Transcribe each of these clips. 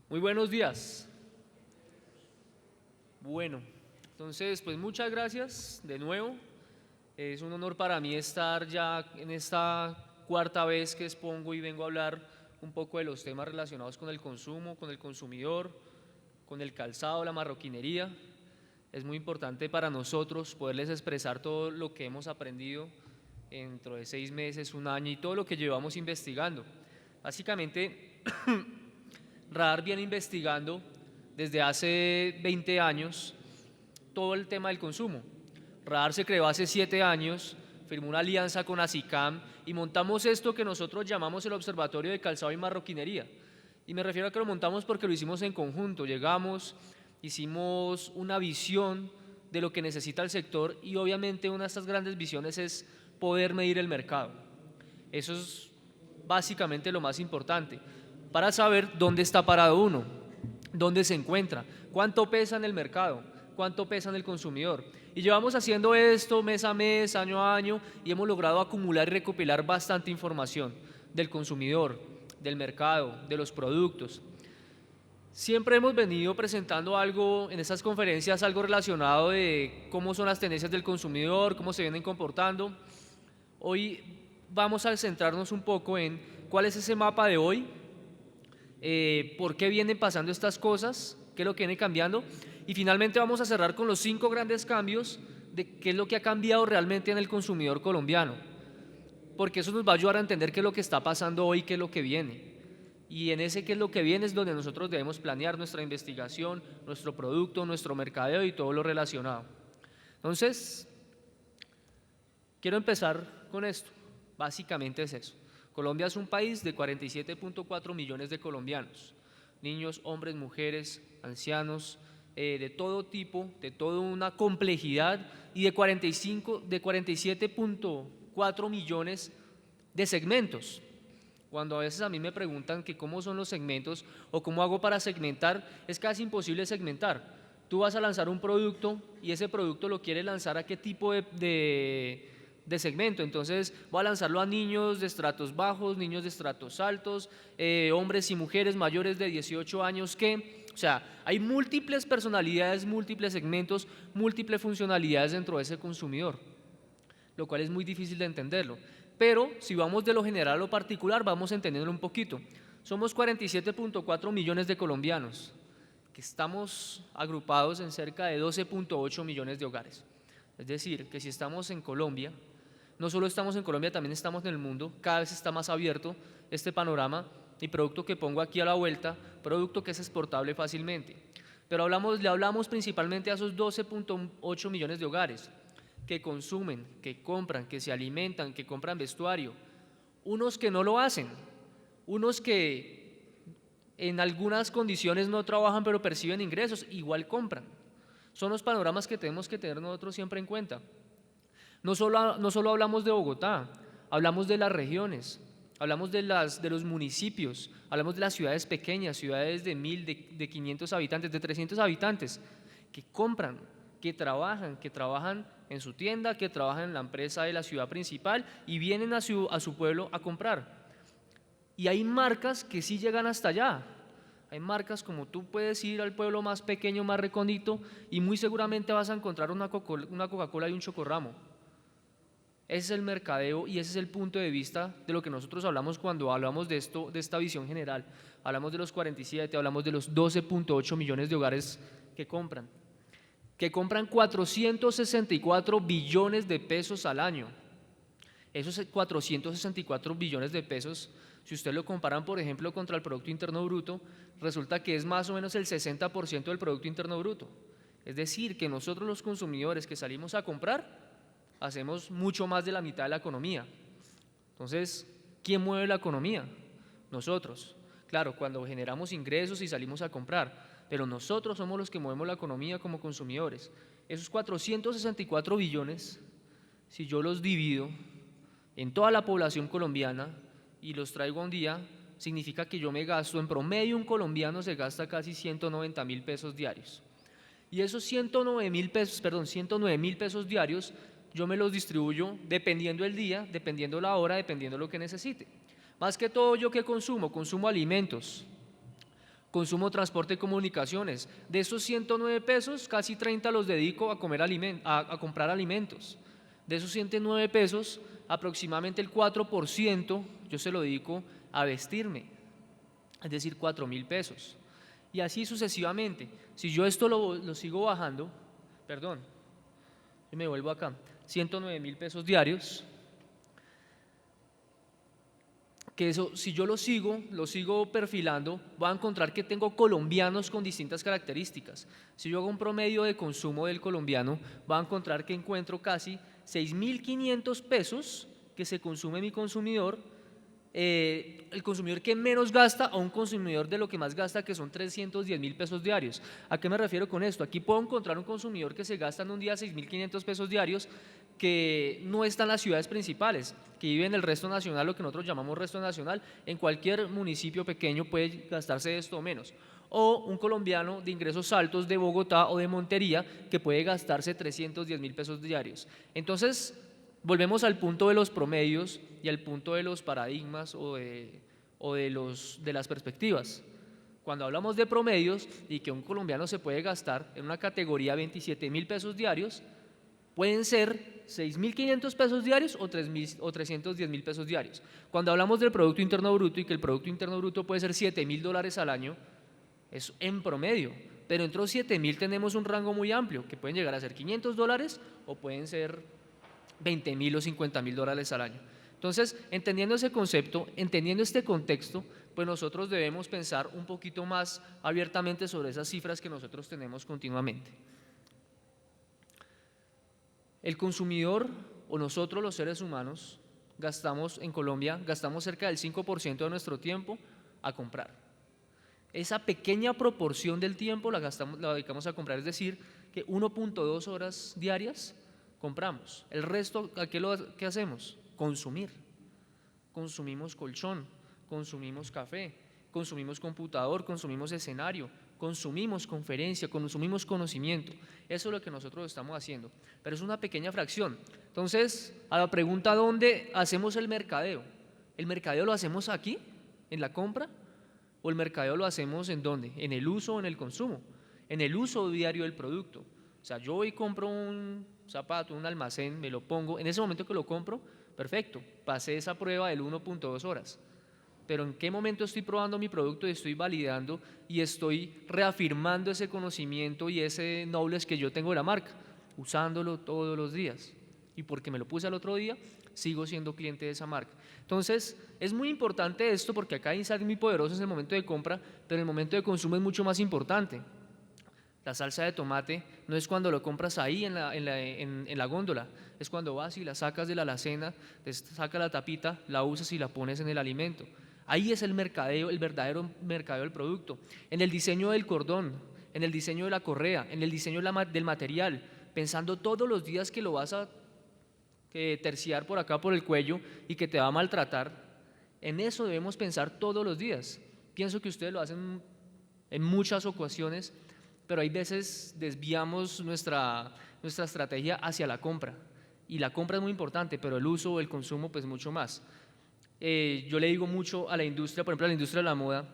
Muy buenos días. Bueno, entonces, pues muchas gracias de nuevo. Es un honor para mí estar ya en esta cuarta vez que expongo y vengo a hablar un poco de los temas relacionados con el consumo, con el consumidor, con el calzado, la marroquinería. Es muy importante para nosotros poderles expresar todo lo que hemos aprendido dentro de 6 meses, un año y todo lo que llevamos investigando. Básicamente, Radar viene investigando desde hace 20 años todo el tema del consumo. Radar se creó hace 7 años, firmó una alianza con ASICAM y montamos esto que nosotros llamamos el Observatorio de Calzado y Marroquinería. Y me refiero a que lo montamos porque lo hicimos en conjunto, llegamos, hicimos una visión de lo que necesita el sector y obviamente una de estas grandes visiones es poder medir el mercado. Eso es básicamente lo más importante para saber dónde está parado uno, dónde se encuentra, cuánto pesa en el mercado, cuánto pesa en el consumidor. Y llevamos haciendo esto mes a mes, año a año, y hemos logrado acumular y recopilar bastante información del consumidor, del mercado, de los productos. Siempre hemos venido presentando algo en estas conferencias, algo relacionado de cómo son las tendencias del consumidor, cómo se vienen comportando. Hoy vamos a centrarnos un poco en cuál es ese mapa de hoy, por qué vienen pasando estas cosas, qué es lo que viene cambiando, y finalmente vamos a cerrar con los 5 grandes cambios de qué es lo que ha cambiado realmente en el consumidor colombiano, porque eso nos va a ayudar a entender qué es lo que está pasando hoy, qué es lo que viene. Y en ese qué es lo que viene es donde nosotros debemos planear nuestra investigación, nuestro producto, nuestro mercadeo y todo lo relacionado. Entonces, quiero empezar con esto. Básicamente es eso. Colombia es un país de 47.4 millones de colombianos, niños, hombres, mujeres, ancianos, de todo tipo, de toda una complejidad y de 47.4 millones de segmentos. Cuando a veces a mí me preguntan que cómo son los segmentos o cómo hago para segmentar, es casi imposible segmentar. Tú vas a lanzar un producto y ese producto lo quieres lanzar a qué tipo de segmento. Entonces voy a lanzarlo a niños de estratos bajos, niños de estratos altos, hombres y mujeres mayores de 18 años o sea, hay múltiples personalidades, múltiples segmentos, múltiples funcionalidades dentro de ese consumidor, lo cual es muy difícil de entenderlo. Pero si vamos de lo general a lo particular, vamos entendiéndolo un poquito. Somos 47.4 millones de colombianos, que estamos agrupados en cerca de 12.8 millones de hogares. Es decir, que si estamos en Colombia, no solo estamos en Colombia, también estamos en el mundo, cada vez está más abierto este panorama y producto que pongo aquí a la vuelta, producto que es exportable fácilmente. Pero le hablamos principalmente a esos 12.8 millones de hogares que consumen, que compran, que se alimentan, que compran vestuario, unos que no lo hacen, unos que en algunas condiciones no trabajan pero perciben ingresos, igual compran. Son los panoramas que tenemos que tener nosotros siempre en cuenta. No solo hablamos de Bogotá, hablamos de las regiones, hablamos de los municipios, hablamos de las ciudades pequeñas, ciudades de 1000, de 500 habitantes, de 300 habitantes, que compran, que trabajan en su tienda, que trabajan en la empresa de la ciudad principal y vienen a su pueblo a comprar. Y hay marcas que sí llegan hasta allá. Hay marcas como tú puedes ir al pueblo más pequeño, más recóndito y muy seguramente vas a encontrar una Coca-Cola y un Chocorramo. Ese es el mercadeo y ese es el punto de vista de lo que nosotros hablamos cuando hablamos de esto, de esta visión general. Hablamos de los 47, hablamos de los 12.8 millones de hogares que compran 464 billones de pesos al año. Esos 464 billones de pesos, si ustedes lo comparan, por ejemplo, contra el Producto Interno Bruto, resulta que es más o menos el 60% del Producto Interno Bruto. Es decir, que nosotros los consumidores que salimos a comprar, hacemos mucho más de la mitad de la economía. Entonces, ¿quién mueve la economía? Nosotros. Claro, cuando generamos ingresos y salimos a comprar, pero nosotros somos los que movemos la economía como consumidores. Esos 464 billones, si yo los divido en toda la población colombiana y los traigo a un día, significa que yo me gasto, en promedio un colombiano se gasta casi 190.000 pesos diarios. Y esos 109.000 pesos diarios, yo me los distribuyo dependiendo el día, dependiendo la hora, dependiendo lo que necesite. Más que todo, ¿yo qué consumo? Consumo alimentos, consumo transporte y comunicaciones. De esos 109 pesos, casi 30 los dedico a comprar alimentos. De esos 109 pesos, aproximadamente el 4% yo se lo dedico a vestirme, es decir, 4.000 pesos. Y así sucesivamente. Si yo esto lo sigo bajando, perdón, yo me vuelvo acá, 109.000 pesos diarios, que eso, si yo lo sigo perfilando, voy a encontrar que tengo colombianos con distintas características. Si yo hago un promedio de consumo del colombiano, voy a encontrar que encuentro casi 6.500 pesos que se consume mi consumidor, el consumidor que menos gasta a un consumidor de lo que más gasta, que son 310.000 pesos diarios. ¿A qué me refiero con esto? Aquí puedo encontrar un consumidor que se gasta en un día 6.500 pesos diarios, que no está en las ciudades principales, que vive en el resto nacional, lo que nosotros llamamos resto nacional. En cualquier municipio pequeño puede gastarse esto o menos. O un colombiano de ingresos altos de Bogotá o de Montería, que puede gastarse 310.000 pesos diarios. Entonces, volvemos al punto de los promedios y al punto de los paradigmas o de las perspectivas. Cuando hablamos de promedios y que un colombiano se puede gastar en una categoría 27.000 pesos diarios, pueden ser 6.500 pesos diarios o 310.000 pesos diarios. Cuando hablamos del Producto Interno Bruto y que el Producto Interno Bruto puede ser $7.000 al año, es en promedio, pero entre los 7.000 tenemos un rango muy amplio, que pueden llegar a ser $500 o pueden ser 20.000 o $50.000 al año. Entonces, entendiendo ese concepto, entendiendo este contexto, pues nosotros debemos pensar un poquito más abiertamente sobre esas cifras que nosotros tenemos continuamente. El consumidor o nosotros los seres humanos gastamos en Colombia, gastamos cerca del 5% de nuestro tiempo a comprar. Esa pequeña proporción del tiempo la dedicamos a comprar, es decir, que 1.2 horas diarias compramos. El resto, ¿qué hacemos? Consumir. Consumimos colchón, consumimos café, consumimos computador, consumimos escenario, consumimos conferencia, consumimos conocimiento. Eso es lo que nosotros estamos haciendo, pero es una pequeña fracción. Entonces, a la pregunta ¿dónde hacemos el mercadeo? ¿El mercadeo lo hacemos aquí, en la compra? ¿O el mercadeo lo hacemos en dónde? ¿En el uso o en el consumo? En el uso diario del producto. O sea, yo voy y compro un zapato, un almacén, me lo pongo, en ese momento que lo compro, perfecto, pasé esa prueba del 1.2 horas. Pero ¿en qué momento estoy probando mi producto y estoy validando y estoy reafirmando ese conocimiento y ese knowledge que yo tengo de la marca? Usándolo todos los días. Y porque me lo puse al otro día, sigo siendo cliente de esa marca. Entonces, es muy importante esto porque acá hay insights muy poderosos en el momento de compra, pero el momento de consumo es mucho más importante. La salsa de tomate no es cuando lo compras ahí en la góndola, es cuando vas y la sacas de la alacena, te sacas la tapita, la usas y la pones en el alimento. Ahí es el mercadeo, el verdadero mercadeo del producto. En el diseño del cordón, en el diseño de la correa, en el diseño del material, pensando todos los días que lo vas a terciar por acá por el cuello y que te va a maltratar. En eso debemos pensar todos los días. Pienso que ustedes lo hacen en muchas ocasiones, pero hay veces desviamos nuestra estrategia hacia la compra. Y la compra es muy importante, pero el uso o el consumo pues mucho más. Yo le digo mucho a la industria, por ejemplo a la industria de la moda,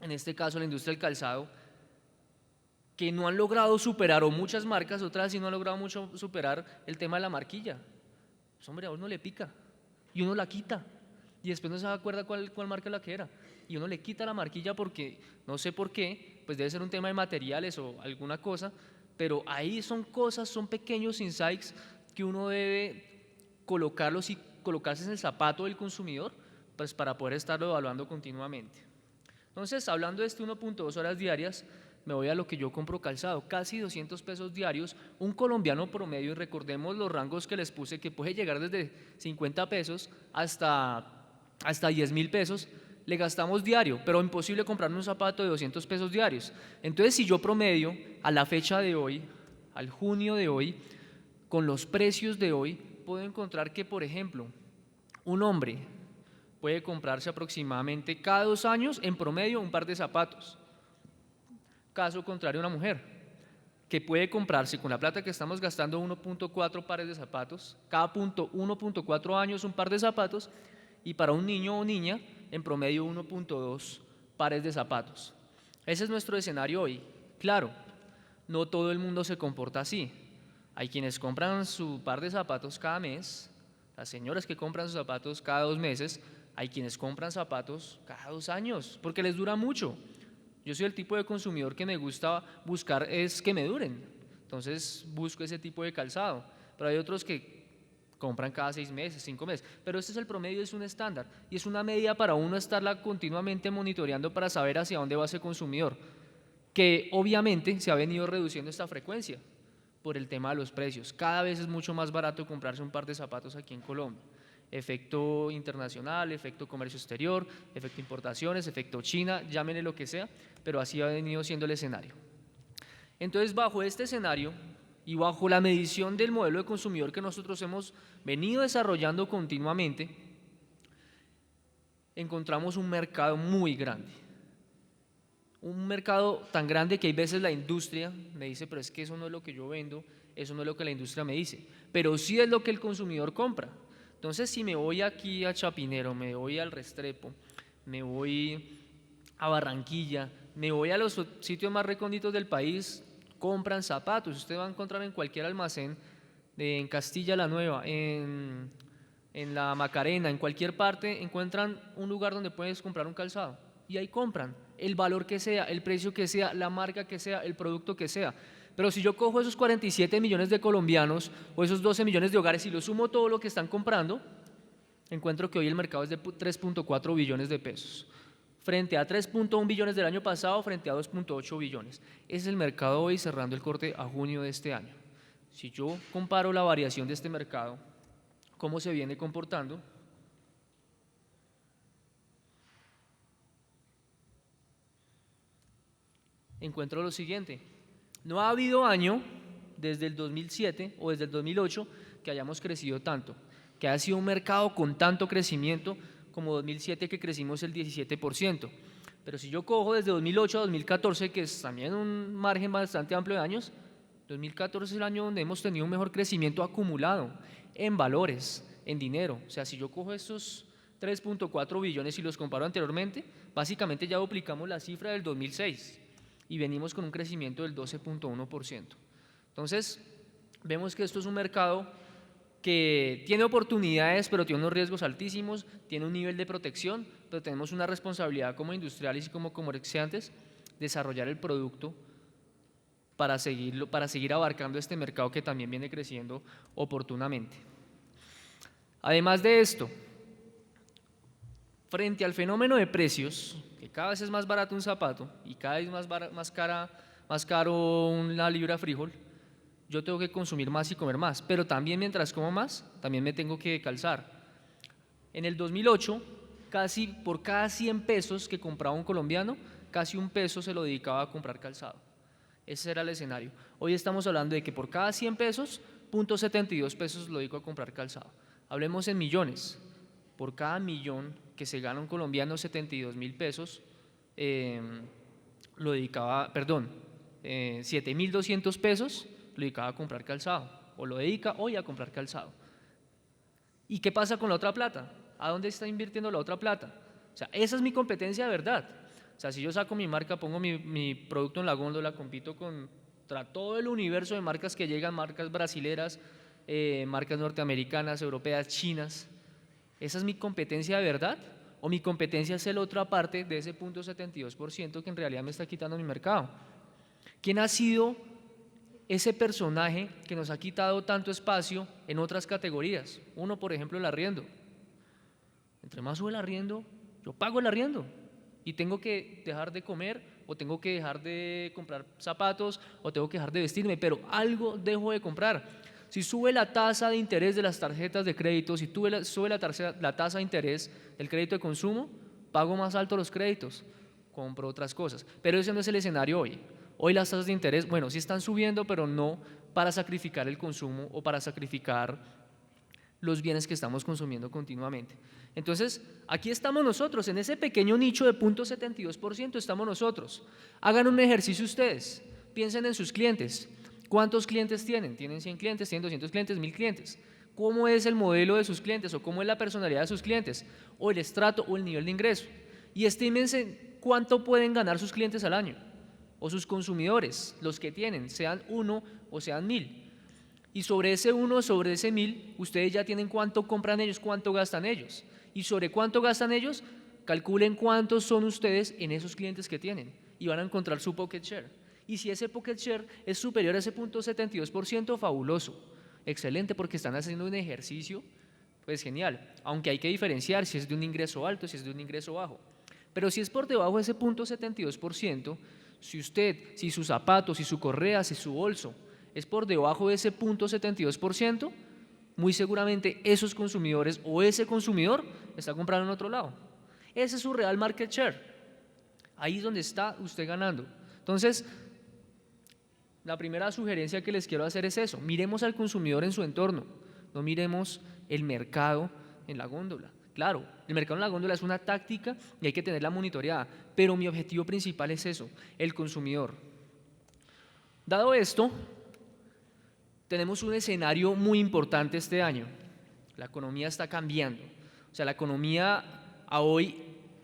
en este caso a la industria del calzado, que no han logrado superar, o muchas marcas, otras sí no han logrado mucho superar el tema de la marquilla. Pues, hombre, a uno le pica y uno la quita y después no se acuerda cuál marca es la que era y uno le quita la marquilla porque no sé por qué, pues debe ser un tema de materiales o alguna cosa, pero ahí son cosas, son pequeños insights que uno debe colocarlos y colocarse en el zapato del consumidor, pues para poder estarlo evaluando continuamente. Entonces, hablando de este 1.2 horas diarias, me voy a lo que yo compro calzado, casi 200 pesos diarios, un colombiano promedio, y recordemos los rangos que les puse, que puede llegar desde 50 pesos hasta 10.000 pesos, le gastamos diario, pero imposible comprarme un zapato de 200 pesos diarios. Entonces, si yo promedio a la fecha de hoy, al junio de hoy, con los precios de hoy, puedo encontrar que, por ejemplo, un hombre puede comprarse aproximadamente cada 2 años en promedio un par de zapatos. Caso contrario, una mujer que puede comprarse con la plata que estamos gastando 1.4 pares de zapatos, cada 1.4 años un par de zapatos, y para un niño o niña en promedio 1.2 pares de zapatos. Ese es nuestro escenario hoy. Claro, no todo el mundo se comporta así. Hay quienes compran su par de zapatos cada mes, las señoras que compran sus zapatos cada 2 meses, hay quienes compran zapatos cada 2 años, porque les dura mucho. Yo soy el tipo de consumidor que me gusta buscar es que me duren, entonces busco ese tipo de calzado, pero hay otros que compran cada 6 meses, 5 meses, pero este es el promedio, es un estándar y es una medida para uno estarla continuamente monitoreando para saber hacia dónde va ese consumidor, que obviamente se ha venido reduciendo esta frecuencia por el tema de los precios. Cada vez es mucho más barato comprarse un par de zapatos aquí en Colombia. Efecto internacional, efecto comercio exterior, efecto importaciones, efecto China, llámenle lo que sea, pero así ha venido siendo el escenario. Entonces, bajo este escenario y bajo la medición del modelo de consumidor que nosotros hemos venido desarrollando continuamente, encontramos un mercado muy grande. Un mercado tan grande que hay veces la industria me dice, pero es que eso no es lo que yo vendo, eso no es lo que la industria me dice, pero sí es lo que el consumidor compra. Entonces, si me voy aquí a Chapinero, me voy al Restrepo, me voy a Barranquilla, me voy a los sitios más recónditos del país, compran zapatos. Usted va a encontrar en cualquier almacén, en Castilla la Nueva, en la Macarena, en cualquier parte, encuentran un lugar donde puedes comprar un calzado y ahí compran el valor que sea, el precio que sea, la marca que sea, el producto que sea. Pero si yo cojo esos 47 millones de colombianos o esos 12 millones de hogares y lo sumo todo lo que están comprando, encuentro que hoy el mercado es de 3.4 billones de pesos, frente a 3.1 billones del año pasado, frente a 2.8 billones. Ese es el mercado hoy cerrando el corte a junio de este año. Si yo comparo la variación de este mercado, cómo se viene comportando, encuentro lo siguiente: no ha habido año desde el 2007 o desde el 2008 que hayamos crecido tanto, que haya sido un mercado con tanto crecimiento como 2007, que crecimos el 17%. Pero si yo cojo desde 2008 a 2014, que es también un margen bastante amplio de años, 2014 es el año donde hemos tenido un mejor crecimiento acumulado en valores, en dinero. O sea, si yo cojo estos 3.4 billones y los comparo anteriormente, básicamente ya duplicamos la cifra del 2006 y venimos con un crecimiento del 12.1%. Entonces, vemos que esto es un mercado que tiene oportunidades, pero tiene unos riesgos altísimos, tiene un nivel de protección, pero tenemos una responsabilidad como industriales y como comerciantes, desarrollar el producto para seguir abarcando este mercado que también viene creciendo oportunamente. Además de esto, frente al fenómeno de precios, que cada vez es más barato un zapato y cada vez más caro una libra de frijol, yo tengo que consumir más y comer más, pero también mientras como más, también me tengo que calzar. En el 2008, casi por cada 100 pesos que compraba un colombiano, casi 1 peso se lo dedicaba a comprar calzado. Ese era el escenario. Hoy estamos hablando de que por cada 100 pesos, 0.72 pesos lo dedico a comprar calzado. Hablemos en millones. Por cada millón que se gana un colombiano, 72.000 pesos, lo dedicaba, 7.200 pesos lo dedicaba a comprar calzado, o lo dedica hoy a comprar calzado. ¿Y qué pasa con la otra plata? ¿A dónde está invirtiendo la otra plata? O sea, esa es mi competencia de verdad. O sea, si yo saco mi marca, pongo mi producto en la góndola, compito contra todo el universo de marcas que llegan, marcas brasileras, marcas norteamericanas, europeas, chinas. ¿Esa es mi competencia de verdad? ¿O mi competencia es la otra parte de ese 0.72% que en realidad me está quitando mi mercado? ¿Quién ha sido ese personaje que nos ha quitado tanto espacio en otras categorías? Uno, por ejemplo, el arriendo. Entre más sube el arriendo, yo pago el arriendo y tengo que dejar de comer, o tengo que dejar de comprar zapatos, o tengo que dejar de vestirme, pero algo dejo de comprar. Si sube la tasa de interés de las tarjetas de crédito, si sube la tasa de interés del crédito de consumo, pago más alto los créditos, compro otras cosas. Pero ese no es el escenario hoy. Hoy las tasas de interés, bueno, sí están subiendo, pero no para sacrificar el consumo o para sacrificar los bienes que estamos consumiendo continuamente. Entonces, aquí estamos nosotros, en ese pequeño nicho de 0.72% estamos nosotros. Hagan un ejercicio ustedes, piensen en sus clientes. ¿Cuántos clientes tienen? ¿Tienen 100 clientes? ¿Tienen 200 clientes? ¿1000 clientes? cómo es el modelo de sus clientes o cómo es la personalidad de sus clientes o el estrato o el nivel de ingreso. Y estímense cuánto pueden ganar sus clientes al año o sus consumidores, los que tienen, sean 1 o sean 1000. Y sobre ese 1, sobre ese 1000, ustedes ya tienen cuánto compran ellos, cuánto gastan ellos. Y sobre cuánto gastan ellos, calculen cuántos son ustedes en esos clientes que tienen y van a encontrar su pocket share. Y si ese pocket share es superior a ese 0.72%, fabuloso, excelente, porque están haciendo un ejercicio, pues genial, aunque hay que diferenciar si es de un ingreso alto, si es de un ingreso bajo. Pero si es por debajo de ese 0.72%, si sus zapatos, si su correa, si su bolso es por debajo de ese 0.72%, muy seguramente esos consumidores o ese consumidor está comprando en otro lado. Ese es su real market share. Ahí es donde está usted ganando. Entonces, la primera sugerencia que les quiero hacer es eso: miremos al consumidor en su entorno, no miremos el mercado en la góndola. Claro, el mercado en la góndola es una táctica y hay que tenerla monitoreada, pero mi objetivo principal es eso, el consumidor. Dado esto, tenemos un escenario muy importante este año. La economía está cambiando. O sea, la economía a hoy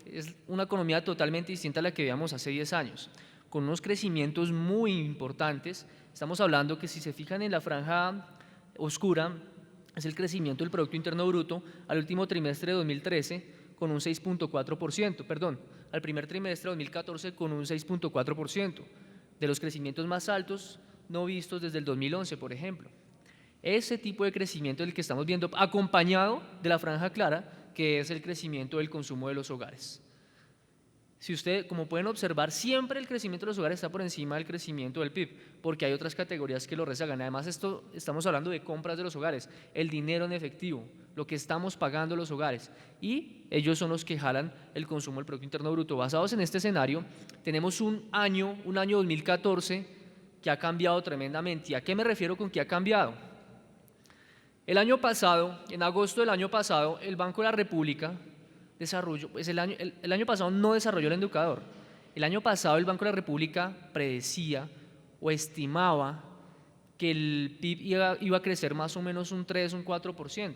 es una economía totalmente distinta a la que veíamos hace 10 años, con unos crecimientos muy importantes. Estamos hablando que si se fijan en la franja oscura, es el crecimiento del Producto Interno Bruto al último trimestre de 2013 con un 6.4%, perdón, al primer trimestre de 2014 con un 6.4%, de los crecimientos más altos no vistos desde el 2011, por ejemplo. Ese tipo de crecimiento es el que estamos viendo, acompañado de la franja clara, que es el crecimiento del consumo de los hogares. Si usted, como pueden observar, siempre el crecimiento de los hogares está por encima del crecimiento del PIB, porque hay otras categorías que lo rezagan. Además, estamos hablando de compras de los hogares, el dinero en efectivo, lo que estamos pagando los hogares, y ellos son los que jalan el consumo del Producto Interno Bruto. Basados en este escenario, tenemos un año 2014, que ha cambiado tremendamente. ¿Y a qué me refiero con que ha cambiado? El año pasado, en agosto del año pasado, el Banco de la República desarrolló, pues el año pasado no desarrolló el indicador. El año pasado el Banco de la República predecía o estimaba que el PIB iba a crecer más o menos un 3, un 4%.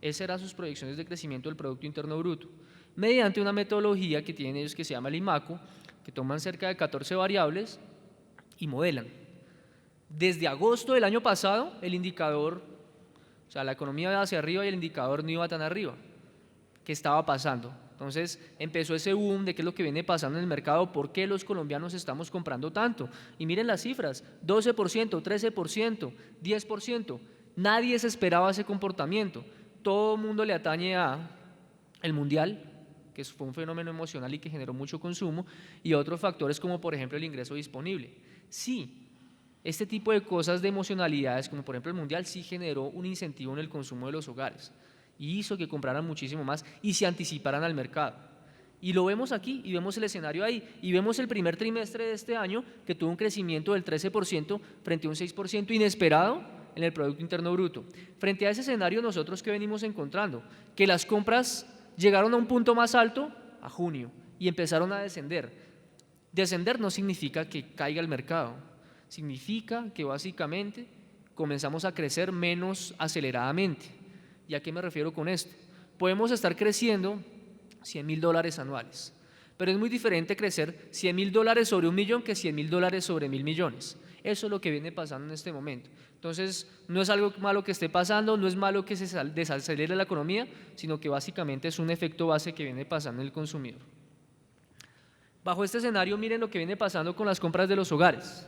Esas eran sus proyecciones de crecimiento del Producto Interno Bruto, mediante una metodología que tienen ellos que se llama el IMACO, que toman cerca de 14 variables y modelan. Desde agosto del año pasado, el indicador, o sea, la economía iba hacia arriba y el indicador no iba tan arriba. ¿Qué estaba pasando? Entonces empezó ese boom de qué es lo que viene pasando en el mercado, por qué los colombianos estamos comprando tanto. Y miren las cifras: 12%, 13%, 10%. Nadie se esperaba ese comportamiento. Todo el mundo le atañe a el mundial, que fue un fenómeno emocional y que generó mucho consumo, y otros factores como por ejemplo el ingreso disponible. Sí, este tipo de cosas de emocionalidades, como por ejemplo el mundial, sí generó un incentivo en el consumo de los hogares y hizo que compraran muchísimo más y se anticiparan al mercado. Y lo vemos aquí, y vemos el escenario ahí, y vemos el primer trimestre de este año que tuvo un crecimiento del 13% frente a un 6% inesperado en el Producto Interno Bruto. Frente a ese escenario, nosotros ¿qué venimos encontrando? Que las compras llegaron a un punto más alto a junio y empezaron a descender. Descender no significa que caiga el mercado, significa que básicamente comenzamos a crecer menos aceleradamente. ¿Y a qué me refiero con esto? Podemos estar creciendo $100.000 anuales, pero es muy diferente crecer $100.000 sobre 1 millón que $100.000 sobre 1.000 millones. Eso es lo que viene pasando en este momento. Entonces, no es algo malo que esté pasando, no es malo que se desacelere la economía, sino que básicamente es un efecto base que viene pasando en el consumidor. Bajo este escenario, miren lo que viene pasando con las compras de los hogares.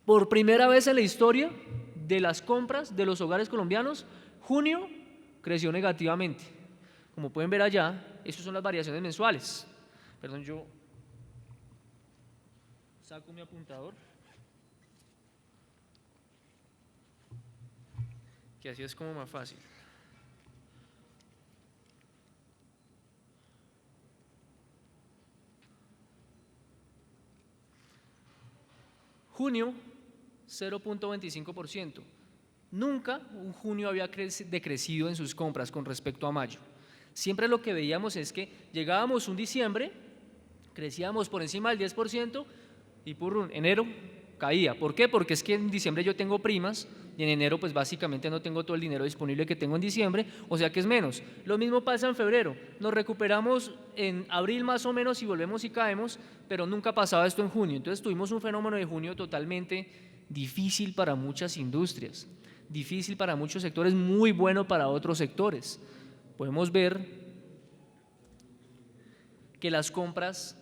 Por primera vez en la historia de las compras de los hogares colombianos, junio creció negativamente. Como pueden ver allá, estas son las variaciones mensuales. Perdón, yo saco mi apuntador, que así es como más fácil. Junio, 0.25%. Nunca un junio había decrecido en sus compras con respecto a mayo. Siempre lo que veíamos es que llegábamos un diciembre, crecíamos por encima del 10% y por enero caía. ¿Por qué? Porque es que en diciembre yo tengo primas, y en enero pues básicamente no tengo todo el dinero disponible que tengo en diciembre, o sea que es menos. Lo mismo pasa en febrero, nos recuperamos en abril más o menos y volvemos y caemos, pero nunca pasaba esto en junio. Entonces tuvimos un fenómeno de junio totalmente difícil para muchas industrias, difícil para muchos sectores, muy bueno para otros sectores. Podemos ver que las compras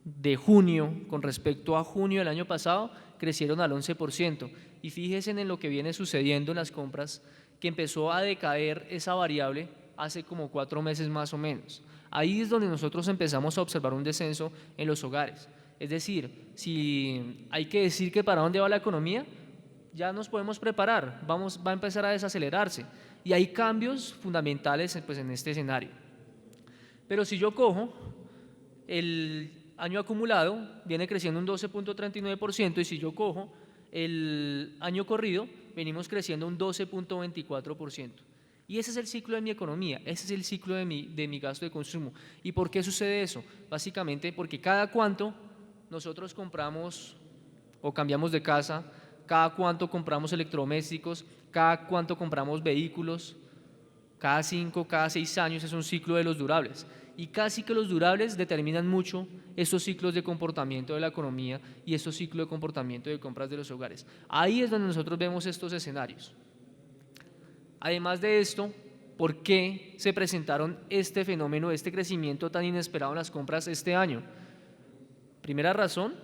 de junio con respecto a junio del año pasado crecieron al 11%, y fíjense en lo que viene sucediendo en las compras, que empezó a decaer esa variable hace como 4 meses más o menos. Ahí es donde nosotros empezamos a observar un descenso en los hogares. Es decir, si hay que decir que para dónde va la economía, ya nos podemos preparar, va a empezar a desacelerarse, y hay cambios fundamentales pues, en este escenario. Pero si yo cojo el año acumulado, viene creciendo un 12.39%, y si yo cojo el año corrido, venimos creciendo un 12.24%. Y ese es el ciclo de mi economía, ese es el ciclo de mi gasto de consumo. ¿Y por qué sucede eso? Básicamente porque cada cuánto nosotros compramos o cambiamos de casa, cada cuánto compramos electrodomésticos, cada cuánto compramos vehículos, cada 5, cada 6 años es un ciclo de los durables. Y casi que los durables determinan mucho estos ciclos de comportamiento de la economía y estos ciclos de comportamiento de compras de los hogares. Ahí es donde nosotros vemos estos escenarios. Además de esto, ¿por qué se presentaron este fenómeno, este crecimiento tan inesperado en las compras este año? Primera razón,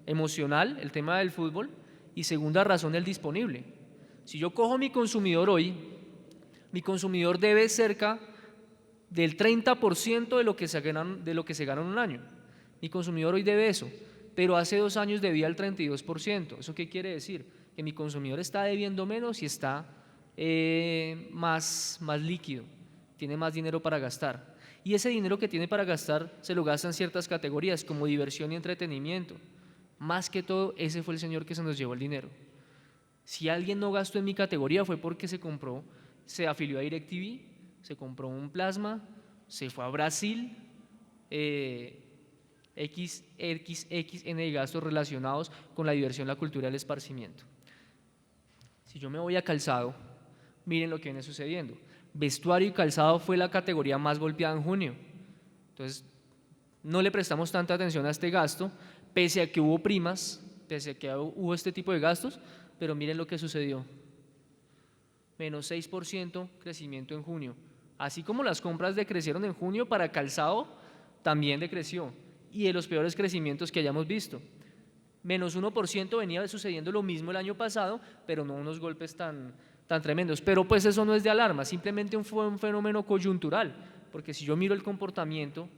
emocional, el tema del fútbol, y segunda razón, el disponible. Si yo cojo mi consumidor hoy, mi consumidor debe cerca del 30% de lo que se gana en un año. Mi consumidor hoy debe eso, pero hace 2 años debía el 32%. ¿Eso qué quiere decir? Que mi consumidor está debiendo menos y está más líquido, tiene más dinero para gastar. Y ese dinero que tiene para gastar se lo gasta en ciertas categorías como diversión y entretenimiento. Más que todo, ese fue el señor que se nos llevó el dinero. Si alguien no gastó en mi categoría fue porque se afilió a DirecTV, se compró un plasma, se fue a Brasil, XXN de gastos relacionados con la diversión, la cultura y el esparcimiento. Si yo me voy a calzado, miren lo que viene sucediendo. Vestuario y calzado fue la categoría más golpeada en junio. Entonces, no le prestamos tanta atención a este gasto, pese a que hubo primas, pese a que hubo este tipo de gastos, pero miren lo que sucedió. Menos 6% crecimiento en junio. Así como las compras decrecieron en junio, para calzado también decreció, y de los peores crecimientos que hayamos visto. Menos 1% venía sucediendo lo mismo el año pasado, pero no unos golpes tan tremendos. Pero pues eso no es de alarma, simplemente fue un fenómeno coyuntural, porque si yo miro el comportamiento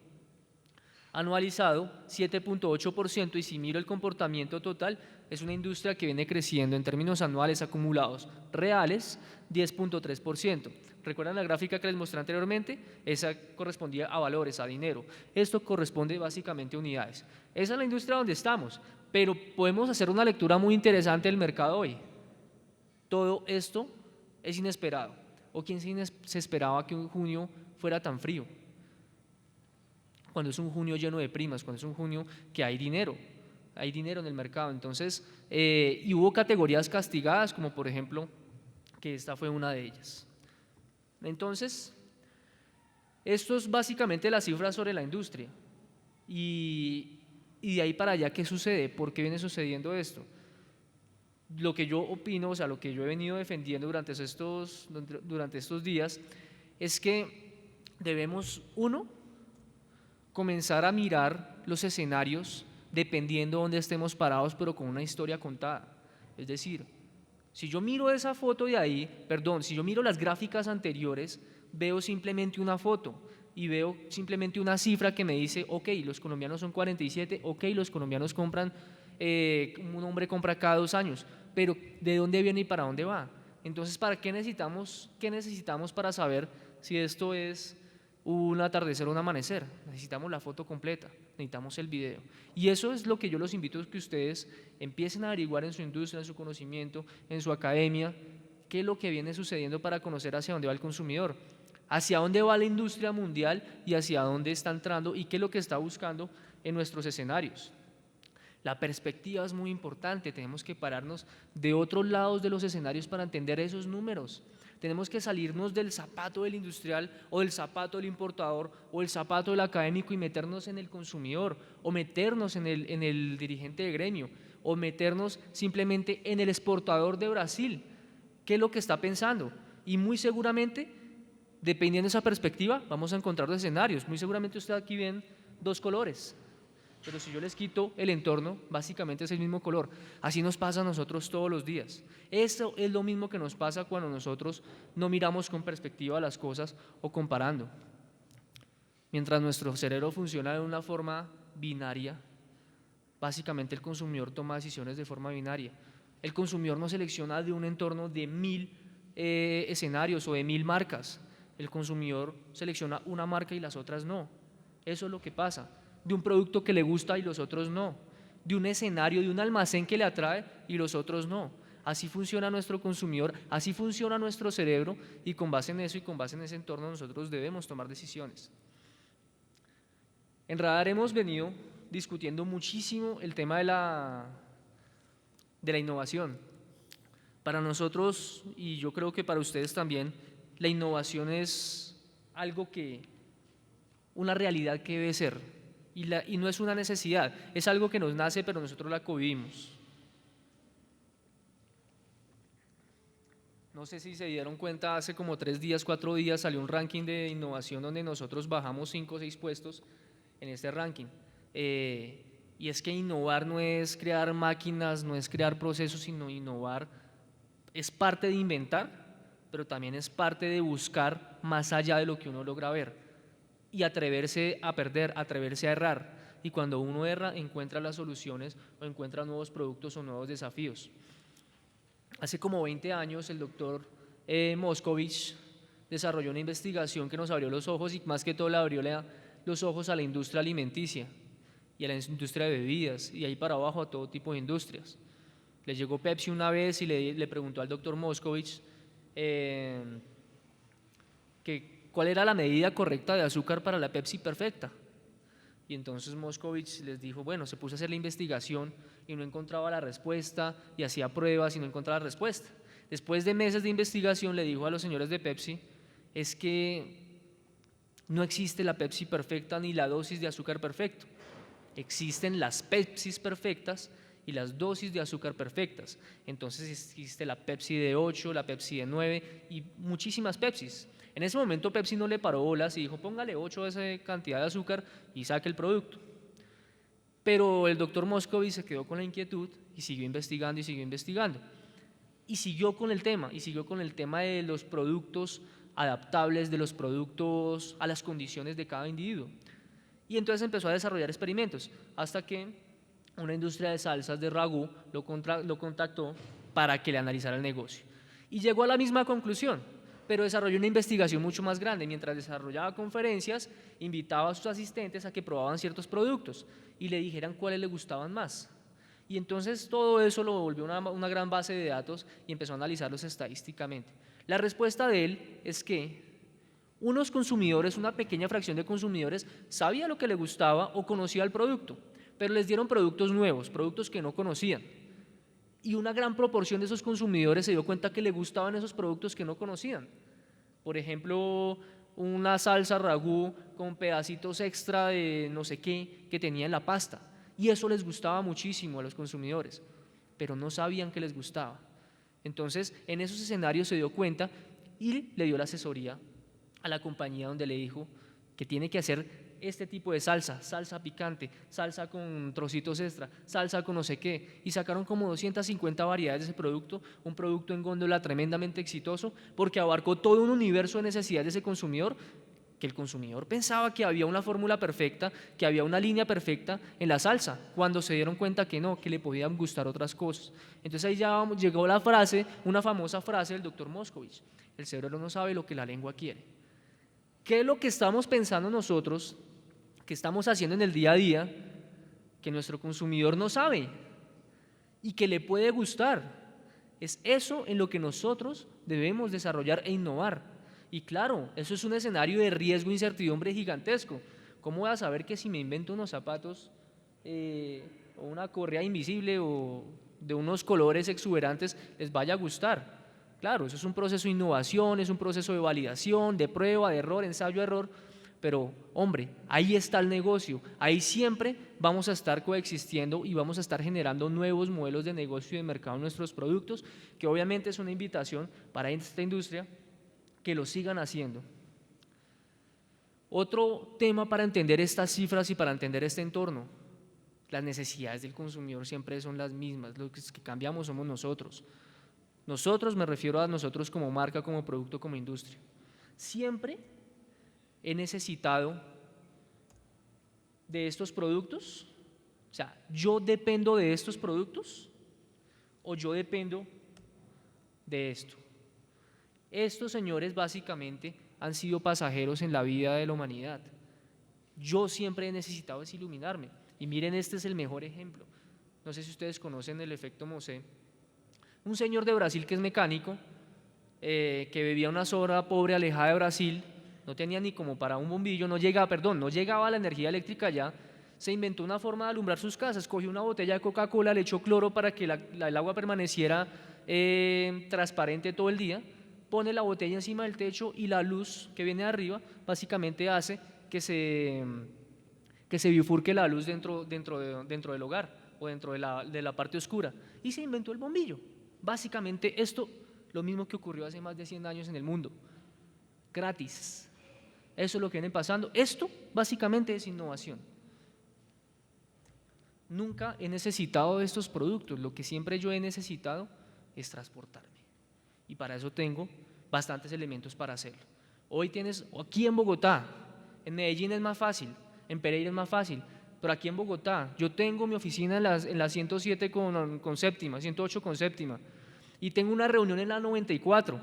anualizado, 7.8%, y si miro el comportamiento total, es una industria que viene creciendo en términos anuales acumulados reales 10.3%. ¿Recuerdan la gráfica que les mostré anteriormente? Esa correspondía a valores, a dinero. Esto corresponde básicamente a unidades. Esa es la industria donde estamos, pero podemos hacer una lectura muy interesante del mercado hoy. Todo esto es inesperado. ¿O quién se esperaba que un junio fuera tan frío? Cuando es un junio lleno de primas, cuando es un junio que hay dinero en el mercado. Entonces, y hubo categorías castigadas, como por ejemplo, que esta fue una de ellas. Entonces, esto es básicamente la cifra sobre la industria. Y de ahí para allá, ¿qué sucede? ¿Por qué viene sucediendo esto? Lo que yo opino, o sea, lo que yo he venido defendiendo durante estos días, es que debemos, comenzar a mirar los escenarios dependiendo de dónde estemos parados, pero con una historia contada. Es decir, si yo miro esa foto de ahí, si yo miro las gráficas anteriores, veo simplemente una foto y veo simplemente una cifra que me dice, ok, los colombianos son 47, ok, los colombianos compran, un hombre compra cada 2 años, pero ¿de dónde viene y para dónde va? Entonces, ¿qué necesitamos para saber si esto es un atardecer o un amanecer? Necesitamos la foto completa, necesitamos el video. Y eso es lo que yo los invito a que ustedes empiecen a averiguar en su industria, en su conocimiento, en su academia, qué es lo que viene sucediendo para conocer hacia dónde va el consumidor, hacia dónde va la industria mundial y hacia dónde está entrando y qué es lo que está buscando en nuestros escenarios. La perspectiva es muy importante, tenemos que pararnos de otros lados de los escenarios para entender esos números. Tenemos que salirnos del zapato del industrial o del zapato del importador o el zapato del académico y meternos en el consumidor o meternos en el dirigente de gremio o meternos simplemente en el exportador de Brasil. ¿Qué es lo que está pensando? Y muy seguramente, dependiendo de esa perspectiva, vamos a encontrar dos escenarios. Muy seguramente ustedes aquí ven dos colores, pero si yo les quito el entorno, básicamente es el mismo color. Así nos pasa a nosotros todos los días. Eso es lo mismo que nos pasa cuando nosotros no miramos con perspectiva las cosas o comparando. Mientras nuestro cerebro funciona de una forma binaria, básicamente el consumidor toma decisiones de forma binaria. El consumidor no selecciona de un entorno de 1000 escenarios o de 1000 marcas. El consumidor selecciona una marca y las otras no. Eso es lo que pasa. De un producto que le gusta y los otros no. De un escenario, de un almacén que le atrae y los otros no. Así funciona nuestro consumidor, así funciona nuestro cerebro y con base en eso y con base en ese entorno nosotros debemos tomar decisiones. En Radar hemos venido discutiendo muchísimo el tema de la innovación. Para nosotros, y yo creo que para ustedes también, la innovación es algo una realidad que debe ser, y no es una necesidad, es algo que nos nace, pero nosotros la convivimos. No sé si se dieron cuenta, hace como 3 días, 4 días salió un ranking de innovación donde nosotros bajamos 5 o 6 puestos en este ranking. Y es que innovar no es crear máquinas, no es crear procesos, sino innovar es parte de inventar, pero también es parte de buscar más allá de lo que uno logra ver y atreverse a perder, atreverse a errar. Y cuando uno erra, encuentra las soluciones o encuentra nuevos productos o nuevos desafíos. Hace como 20 años el doctor Moscovich desarrolló una investigación que nos abrió los ojos y más que todo le abrió los ojos a la industria alimenticia y a la industria de bebidas y ahí para abajo a todo tipo de industrias. Le llegó Pepsi una vez y le preguntó al doctor Moscovich cuál era la medida correcta de azúcar para la Pepsi perfecta. Y entonces Moscovich les dijo, bueno, se puso a hacer la investigación y no encontraba la respuesta y hacía pruebas y no encontraba la respuesta. Después de meses de investigación le dijo a los señores de Pepsi, es que no existe la Pepsi perfecta ni la dosis de azúcar perfecto. Existen las Pepsis perfectas y las dosis de azúcar perfectas. Entonces existe la Pepsi de 8, la Pepsi de 9 y muchísimas Pepsis. En ese momento Pepsi no le paró bolas y dijo póngale 8 a esa cantidad de azúcar y saque el producto. Pero el doctor Moscovich se quedó con la inquietud y siguió investigando y siguió investigando. Y siguió con el tema de los productos adaptables, de los productos a las condiciones de cada individuo. Y entonces empezó a desarrollar experimentos hasta que una industria de salsas de ragú lo contactó para que le analizara el negocio. Y llegó a la misma conclusión, pero desarrolló una investigación mucho más grande. Mientras desarrollaba conferencias, invitaba a sus asistentes a que probaban ciertos productos y le dijeran cuáles le gustaban más. Y entonces todo eso lo volvió una gran base de datos y empezó a analizarlos estadísticamente. La respuesta de él es que unos consumidores, una pequeña fracción de consumidores, sabía lo que le gustaba o conocía el producto, pero les dieron productos nuevos, productos que no conocían. Y una gran proporción de esos consumidores se dio cuenta que le gustaban esos productos que no conocían. Por ejemplo, una salsa ragú con pedacitos extra de no sé qué que tenía en la pasta. Y eso les gustaba muchísimo a los consumidores, pero no sabían que les gustaba. Entonces, en esos escenarios se dio cuenta y le dio la asesoría a la compañía donde le dijo que tiene que hacer este tipo de salsa picante, salsa con trocitos extra, salsa con no sé qué, y sacaron como 250 variedades de ese producto, un producto en góndola tremendamente exitoso, porque abarcó todo un universo de necesidades de ese consumidor, que el consumidor pensaba que había una fórmula perfecta, que había una línea perfecta en la salsa, cuando se dieron cuenta que no, que le podían gustar otras cosas. Entonces ahí ya llegó la frase, una famosa frase del doctor Moscovich, el cerebro no sabe lo que la lengua quiere. ¿Qué es lo que estamos pensando nosotros, que estamos haciendo en el día a día, que nuestro consumidor no sabe y que le puede gustar? Es eso en lo que nosotros debemos desarrollar e innovar. Y claro, eso es un escenario de riesgo e incertidumbre gigantesco. ¿Cómo voy a saber que si me invento unos zapatos o una correa invisible o de unos colores exuberantes les vaya a gustar. Claro, eso es un proceso de innovación, es un proceso de validación, de prueba, de error, ensayo-error, pero hombre, ahí está el negocio, ahí siempre vamos a estar coexistiendo y vamos a estar generando nuevos modelos de negocio y de mercado en nuestros productos, que obviamente es una invitación para esta industria que lo sigan haciendo. Otro tema para entender estas cifras y para entender este entorno: las necesidades del consumidor siempre son las mismas, lo que cambiamos somos nosotros. Nosotros, me refiero a nosotros como marca, como producto, como industria. Siempre he necesitado de estos productos, o sea, yo dependo de estos productos o yo dependo de esto. Estos señores básicamente han sido pasajeros en la vida de la humanidad. Yo siempre he necesitado desiluminarme y miren, este es el mejor ejemplo. No sé si ustedes conocen el efecto Mosé. Un señor de Brasil que es mecánico, que vivía una zona pobre, alejada de Brasil, no tenía ni como para un bombillo, no llegaba la energía eléctrica allá, se inventó una forma de alumbrar sus casas, cogió una botella de Coca-Cola, le echó cloro para que el agua permaneciera transparente todo el día, pone la botella encima del techo y la luz que viene de arriba básicamente hace que se bifurque la luz dentro del hogar o dentro de la parte oscura, y se inventó el bombillo. Básicamente esto, lo mismo que ocurrió hace más de 100 años en el mundo, gratis. Eso es lo que viene pasando. Esto básicamente es innovación. Nunca he necesitado de estos productos, lo que siempre yo he necesitado es transportarme, y para eso tengo bastantes elementos para hacerlo. Hoy tienes, aquí en Bogotá, en Medellín es más fácil, en Pereira es más fácil, pero aquí en Bogotá yo tengo mi oficina en la 107 con séptima, 108 con séptima, y tengo una reunión en la 94.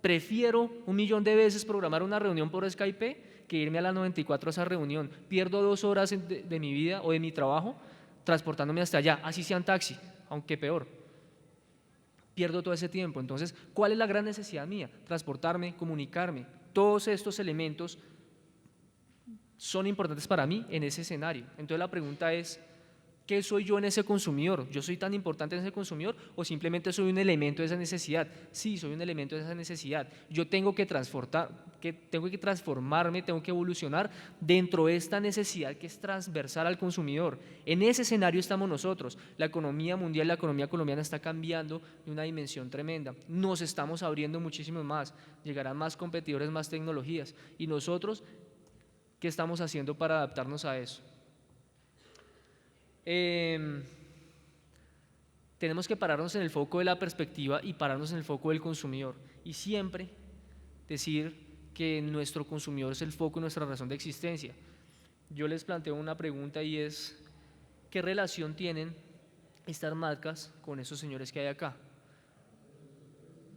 Prefiero 1.000.000 de veces programar una reunión por Skype que irme a la 94 a esa reunión. Pierdo 2 horas de mi vida o de mi trabajo transportándome hasta allá, así sea en taxi, aunque peor. Pierdo todo ese tiempo. Entonces, ¿cuál es la gran necesidad mía? Transportarme, comunicarme. Todos estos elementos son importantes para mí en ese escenario. Entonces la pregunta es, ¿qué soy yo en ese consumidor? ¿Yo soy tan importante en ese consumidor o simplemente soy un elemento de esa necesidad? Sí, soy un elemento de esa necesidad. Yo tengo que transformarme, tengo que evolucionar dentro de esta necesidad que es transversal al consumidor. En ese escenario estamos nosotros. La economía mundial, la economía colombiana está cambiando de una dimensión tremenda. Nos estamos abriendo muchísimo más, llegarán más competidores, más tecnologías, y nosotros, ¿qué estamos haciendo para adaptarnos a eso? Tenemos que pararnos en el foco de la perspectiva y pararnos en el foco del consumidor, y siempre decir que nuestro consumidor es el foco de nuestra razón de existencia. Yo les planteo una pregunta, y es: ¿qué relación tienen estas marcas con esos señores que hay acá?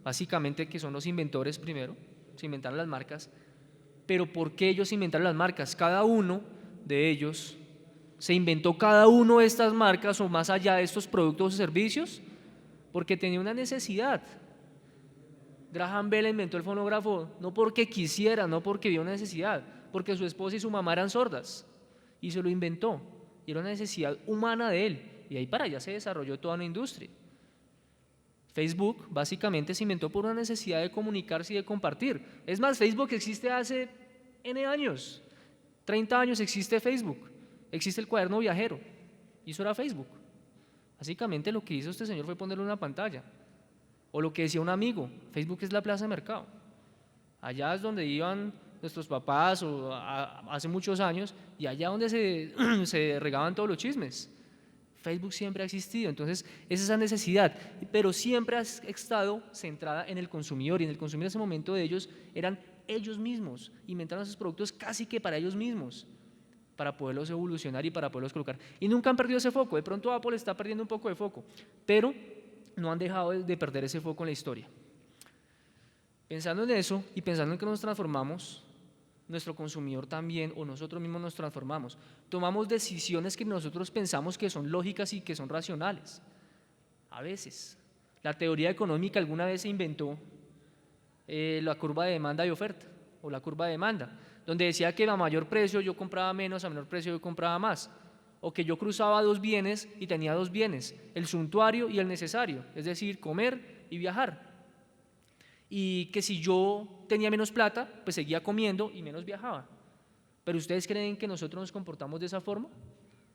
Básicamente que son los inventores primero, se inventaron las marcas, pero ¿por qué ellos inventaron las marcas? Cada uno de ellos se inventó cada uno de estas marcas o más allá de estos productos o servicios porque tenía una necesidad. Graham Bell inventó el fonógrafo no porque quisiera, no porque vio una necesidad, porque su esposa y su mamá eran sordas y se lo inventó, y era una necesidad humana de él, y ahí para allá se desarrolló toda una industria. Facebook básicamente se inventó por una necesidad de comunicarse y de compartir. Es más, Facebook existe hace N años, 30 años existe Facebook, existe el cuaderno viajero, y eso era Facebook. Básicamente lo que hizo este señor fue ponerle una pantalla. O lo que decía un amigo, Facebook es la plaza de mercado. Allá es donde iban nuestros papás hace muchos años, y allá donde se regaban todos los chismes. Facebook siempre ha existido, entonces es esa necesidad, pero siempre ha estado centrada en el consumidor, y en el consumidor en ese momento de ellos eran ellos mismos, inventaron esos productos casi que para ellos mismos, para poderlos evolucionar y para poderlos colocar, y nunca han perdido ese foco. De pronto Apple está perdiendo un poco de foco, pero no han dejado de perder ese foco en la historia. Pensando en eso y pensando en que nos transformamos, nuestro consumidor también, o nosotros mismos nos transformamos, tomamos decisiones que nosotros pensamos que son lógicas y que son racionales. A veces, la teoría económica alguna vez se inventó la curva de demanda y oferta, o la curva de demanda, donde decía que a mayor precio yo compraba menos, a menor precio yo compraba más. o que yo cruzaba dos bienes y tenía dos bienes, el suntuario y el necesario, es decir, comer y viajar. Y que si yo tenía menos plata, pues seguía comiendo y menos viajaba. ¿Pero ustedes creen que nosotros nos comportamos de esa forma?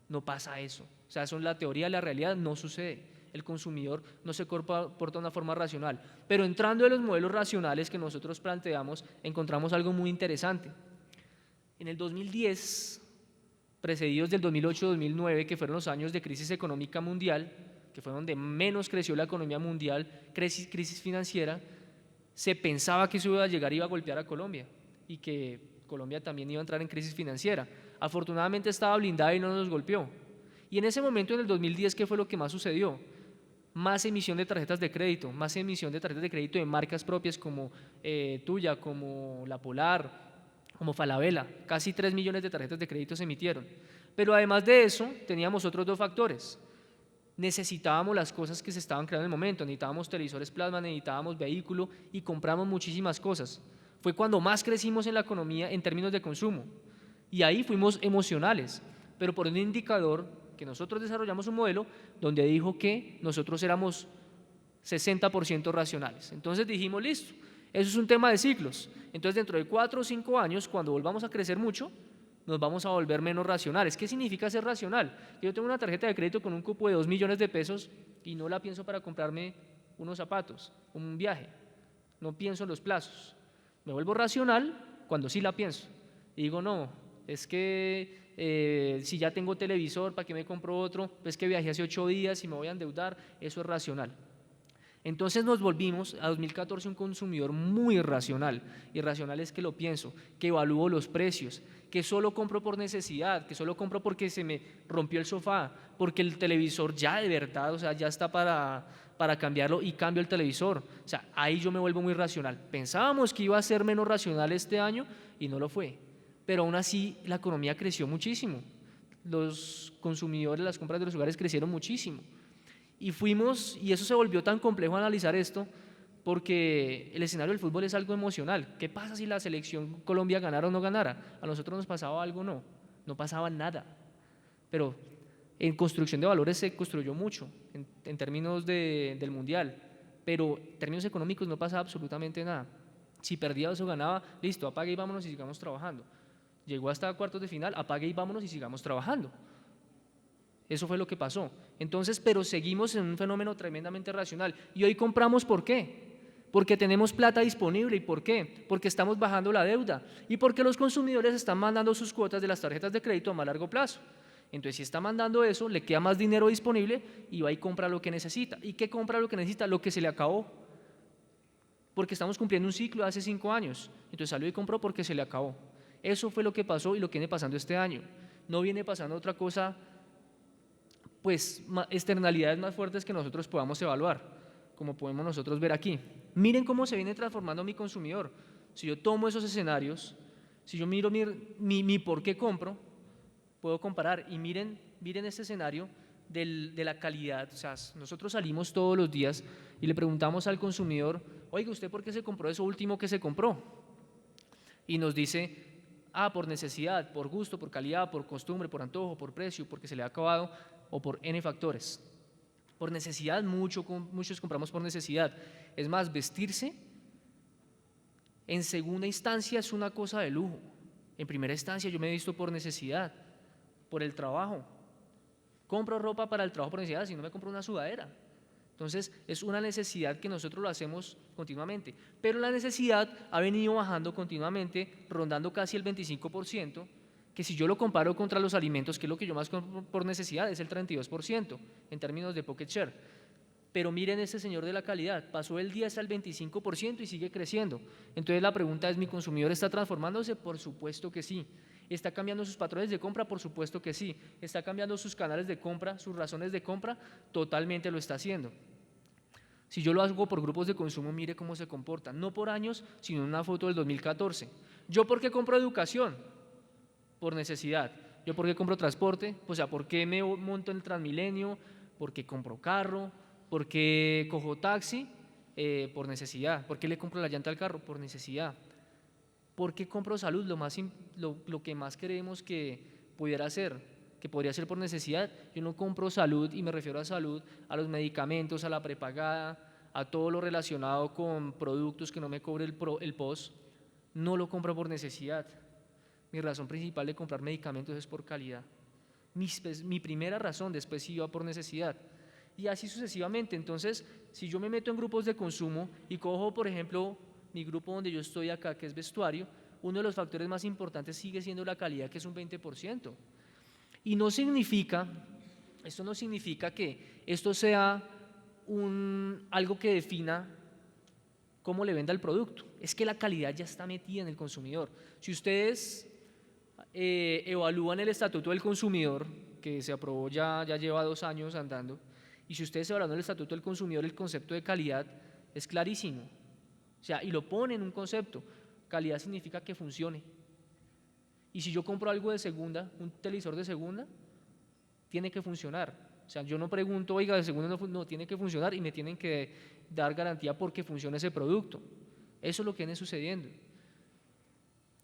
No pasa eso. O sea, eso es la teoría, la realidad no sucede. El consumidor no se comporta de una forma racional. Pero entrando en los modelos racionales que nosotros planteamos, encontramos algo muy interesante. En el 2010, precedidos del 2008-2009, que fueron los años de crisis económica mundial, que fue donde menos creció la economía mundial, crisis financiera, se pensaba que eso iba a llegar y iba a golpear a Colombia y que Colombia también iba a entrar en crisis financiera. Afortunadamente estaba blindada y no nos golpeó. Y en ese momento, en el 2010, ¿qué fue lo que más sucedió? Más emisión de tarjetas de crédito, más emisión de tarjetas de crédito de marcas propias como tuya, como La Polar, como Falabella. Casi 3 millones de tarjetas de crédito se emitieron. Pero además de eso, teníamos otros dos factores. Necesitábamos las cosas que se estaban creando en el momento, necesitábamos televisores plasma, necesitábamos vehículo y compramos muchísimas cosas. Fue cuando más crecimos en la economía en términos de consumo y ahí fuimos emocionales, pero por un indicador que nosotros desarrollamos un modelo donde dijo que nosotros éramos 60% racionales. Entonces dijimos, listo, eso es un tema de ciclos. Entonces dentro de 4 o 5 años, cuando volvamos a crecer mucho, nos vamos a volver menos racionales. ¿Qué significa ser racional? Yo tengo una tarjeta de crédito con un cupo de 2 millones de pesos y no la pienso para comprarme unos zapatos, un viaje. No pienso en los plazos. Me vuelvo racional cuando sí la pienso. Y digo, no, es que si ya tengo televisor, ¿para qué me compro otro? Es que viajé hace 8 días y me voy a endeudar. Eso es racional. Entonces nos volvimos a 2014 un consumidor muy irracional. Irracional es que lo pienso, que evalúo los precios, que solo compro por necesidad, que solo compro porque se me rompió el sofá, porque el televisor ya de verdad, o sea, ya está para cambiarlo y cambio el televisor. O sea, ahí yo me vuelvo muy racional. Pensábamos que iba a ser menos racional este año y no lo fue. Pero aún así la economía creció muchísimo. Los consumidores, las compras de los hogares crecieron muchísimo. Y fuimos, y eso se volvió tan complejo analizar esto, porque el escenario del fútbol es algo emocional. ¿Qué pasa si la selección Colombia ganara o no ganara? ¿A nosotros nos pasaba algo o no? No pasaba nada. Pero en construcción de valores se construyó mucho, en términos del mundial, pero en términos económicos no pasaba absolutamente nada. Si perdía o ganaba, listo, apague y vámonos y sigamos trabajando. Llegó hasta cuartos de final, apague y vámonos y sigamos trabajando. Eso fue lo que pasó. Entonces, pero seguimos en un fenómeno tremendamente racional. Y hoy compramos, ¿por qué? Porque tenemos plata disponible. ¿Y por qué? Porque estamos bajando la deuda. Y porque los consumidores están mandando sus cuotas de las tarjetas de crédito a más largo plazo. Entonces, si está mandando eso, le queda más dinero disponible y va y compra lo que necesita. ¿Y qué compra lo que necesita? Lo que se le acabó. Porque estamos cumpliendo un ciclo de hace 5 años. Entonces salió y compró porque se le acabó. Eso fue lo que pasó y lo que viene pasando este año. No viene pasando otra cosa, pues externalidades más fuertes que nosotros podamos evaluar, como podemos nosotros ver aquí. Miren cómo se viene transformando mi consumidor. Si yo tomo esos escenarios, si yo miro mi por qué compro, puedo comparar y miren este escenario de la calidad. O sea, nosotros salimos todos los días y le preguntamos al consumidor, oiga, ¿usted por qué se compró eso último que se compró? Y nos dice, por necesidad, por gusto, por calidad, por costumbre, por antojo, por precio, porque se le ha acabado o por N factores. Por necesidad, muchos compramos por necesidad. Es más, vestirse en segunda instancia es una cosa de lujo. En primera instancia yo me he visto por necesidad, por el trabajo. Compro ropa para el trabajo por necesidad, si no me compro una sudadera. Entonces es una necesidad que nosotros lo hacemos continuamente, pero la necesidad ha venido bajando continuamente, rondando casi el 25%, que si yo lo comparo contra los alimentos, que es lo que yo más compro por necesidad, es el 32% en términos de pocket share. Pero miren este señor de la calidad, pasó el 10 al 25% y sigue creciendo. Entonces la pregunta es, ¿mi consumidor está transformándose? Por supuesto que sí. ¿Está cambiando sus patrones de compra? Por supuesto que sí. ¿Está cambiando sus canales de compra, sus razones de compra? Totalmente lo está haciendo. Si yo lo hago por grupos de consumo, mire cómo se comporta, no por años, sino en una foto del 2014. ¿Yo por qué compro educación? Por necesidad. ¿Yo por qué compro transporte? O sea, ¿por qué me monto en el Transmilenio? ¿Por qué compro carro? ¿Por qué cojo taxi? Por necesidad. ¿Por qué le compro la llanta al carro? Por necesidad. ¿Por qué compro salud? Lo que más queremos que pudiera ser. que podría ser por necesidad. Yo no compro salud, y me refiero a salud, a los medicamentos, a la prepagada, a todo lo relacionado con productos que no me cobre el POS, no lo compro por necesidad. Mi razón principal de comprar medicamentos es por calidad. Mi primera razón, después sí iba por necesidad. Y así sucesivamente. Entonces, si yo me meto en grupos de consumo y cojo, por ejemplo, mi grupo donde yo estoy acá, que es vestuario, uno de los factores más importantes sigue siendo la calidad, que es un 20%. Y esto no significa que esto sea algo que defina cómo le venda el producto. Es que la calidad ya está metida en el consumidor. Si ustedes evalúan el Estatuto del Consumidor, que se aprobó ya lleva 2 años andando, y si ustedes evalúan el Estatuto del Consumidor, el concepto de calidad es clarísimo. O sea, y lo pone en un concepto. Calidad significa que funcione. Y si yo compro algo de segunda, un televisor de segunda, tiene que funcionar. O sea, yo no pregunto, oiga, de segunda no, tiene que funcionar y me tienen que dar garantía porque funcione ese producto. Eso es lo que viene sucediendo.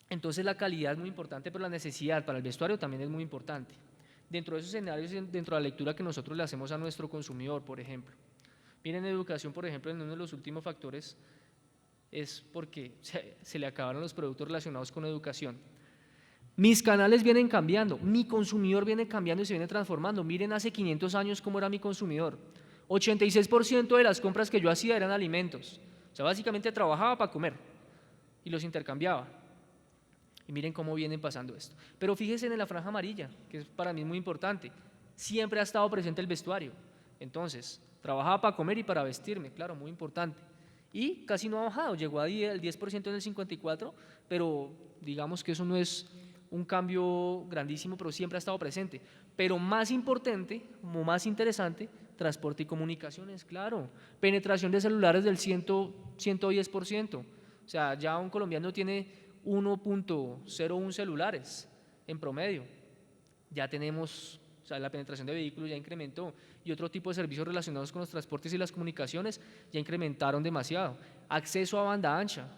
Entonces la calidad es muy importante, pero la necesidad para el vestuario también es muy importante. Dentro de esos escenarios, dentro de la lectura que nosotros le hacemos a nuestro consumidor, por ejemplo. Miren, en educación, por ejemplo, en uno de los últimos factores es porque se le acabaron los productos relacionados con educación. Mis canales vienen cambiando, mi consumidor viene cambiando y se viene transformando. Miren hace 500 años cómo era mi consumidor. 86% de las compras que yo hacía eran alimentos. O sea, básicamente trabajaba para comer y los intercambiaba. Y miren cómo vienen pasando esto. Pero fíjense en la franja amarilla, que para mí es muy importante. Siempre ha estado presente el vestuario. Entonces, trabajaba para comer y para vestirme, claro, muy importante. Y casi no ha bajado, llegó al 10% en el 54, pero digamos que eso no es un cambio grandísimo, pero siempre ha estado presente. Pero más importante, como más interesante, transporte y comunicaciones, claro. Penetración de celulares del 110%. O sea, ya un colombiano tiene 1.01 celulares en promedio. Ya tenemos, o sea, la penetración de vehículos ya incrementó y otro tipo de servicios relacionados con los transportes y las comunicaciones ya incrementaron demasiado. Acceso a banda ancha,